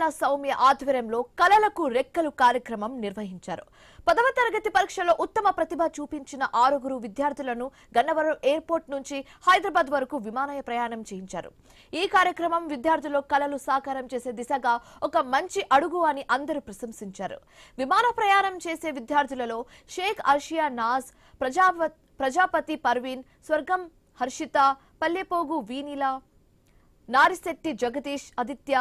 విద్యాల సౌమ్య ఆధ్వర్యంలో కళలకు రెక్కలు కార్యక్రమం నిర్వహించారు. 10వ తరగతి పరీక్షలో ఉత్తమ ప్రతిభ చూపించిన 6 విద్యార్థులను గన్నవరం ఎయిర్పోర్ట్ నుంచి హైదరాబాద్ వరకు విమాన ప్రయాణం చేయించారు. ఈ కార్యక్రమం విద్యార్థుల కళలు సాకారం చేసే దిశగా ఒక మంచి అడుగు అని అందరూ ప్రశంసించారు. విమాన ప్రయాణం చేసే విద్యార్థులలో షేక్ అర్షియా నాజ్, ప్రజాపతి పర్వీన్, స్వర్గం హర్షిత, పల్లెపోగు వీనిల, నారిశెట్టి జగదీష్, ఆదిత్య,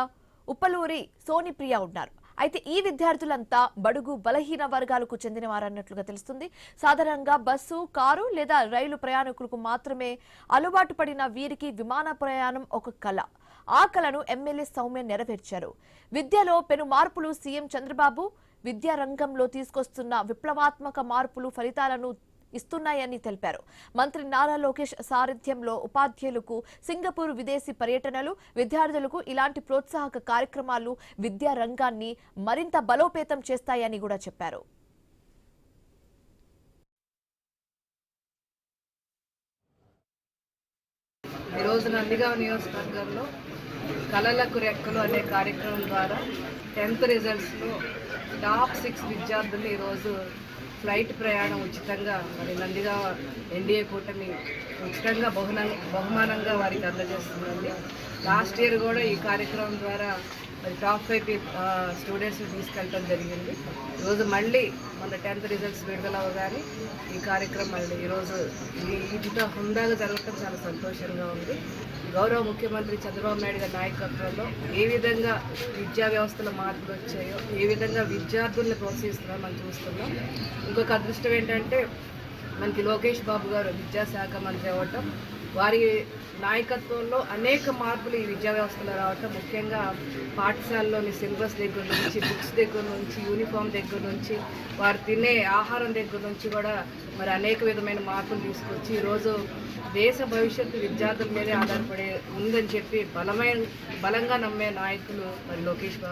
ఉప్పలూరి సోనిప్రియ ఉన్నారు. అయితే ఈ విద్యార్థులంతా బడుగు బలహీన వర్గాలకు చెందినవారన్నట్లుగా తెలుస్తుంది. సాధారణంగా బస్సు, కారు లేదా రైలు ప్రయాణికులకు మాత్రమే అలవాటు పడిన వీరికి విమాన ప్రయాణం ఒక కళ. ఆ కళను ఎమ్మెల్యే సౌమ్య నెరవేర్చారు. విద్యలో పెను మార్పులు సీఎం చంద్రబాబు విద్యా రంగంలో తీసుకొస్తున్న విప్లవాత్మక మార్పులు ఫలితాలను ఇస్తున్నాయని తెలిపారు. మంత్రి నారా లోకేష్ సారథ్యంలో ఉపాధ్యాయులకు సింగపూర్ విదేశీ పర్యటనలు, విద్యార్థులకు ఇలాంటి ప్రోత్సాహక కార్యక్రమాలు విద్యా రంగాన్ని మరింత బలోపేతం చేస్తాయని కూడా చెప్పారు. ఈరోజు నందిగామ నియోజకవర్గంలో కళలకు రెక్కలు అనే కార్యక్రమం ద్వారా 10th రిజల్ట్స్లో టాప్ 6 విద్యార్థులు ఈరోజు ఫ్లైట్ ప్రయాణం ఉచితంగా మరి నందిగామ ఎన్డీఏ కూటమి ఉచితంగా బహుమానంగా వారికి అందజేస్తుందండి. లాస్ట్ ఇయర్ కూడా ఈ కార్యక్రమం ద్వారా మరి టాప్ 5 స్టూడెంట్స్ని తీసుకెళ్ళడం జరిగింది. ఈరోజు మళ్ళీ మన 10th రిజల్ట్స్ విడుదల అవగానే ఈ కార్యక్రమం మళ్ళీ ఈరోజు ఇంత హుందాగా జరగడం చాలా సంతోషంగా ఉంది. గౌరవ ముఖ్యమంత్రి చంద్రబాబు నాయుడు గారి నాయకత్వంలో ఏ విధంగా విద్యా వ్యవస్థలో మార్పులు వచ్చాయో, ఏ విధంగా విద్యార్థులను ప్రోత్సహిస్తున్నారో మనం చూస్తున్నాం. ఇంకొక అదృష్టం ఏంటంటే మనకి లోకేష్ బాబు గారు విద్యాశాఖ మంత్రి అవ్వటం, వారి నాయకత్వంలో అనేక మార్పులు ఈ విద్యా వ్యవస్థలో రావటం, ముఖ్యంగా పాఠశాలలోని సిలబస్ దగ్గర నుంచి, బుక్స్ దగ్గర నుంచి, యూనిఫామ్ దగ్గర నుంచి, వారు తినే ఆహారం దగ్గర నుంచి కూడా మరి అనేక విధమైన మార్పులు తీసుకొచ్చి ఈరోజు దేశ భవిష్యత్తు విద్యార్థుల మీదే ఆధారపడి ఉందని చెప్పి బలంగా నమ్మే నాయకులు మరి లోకేష్ బాబు.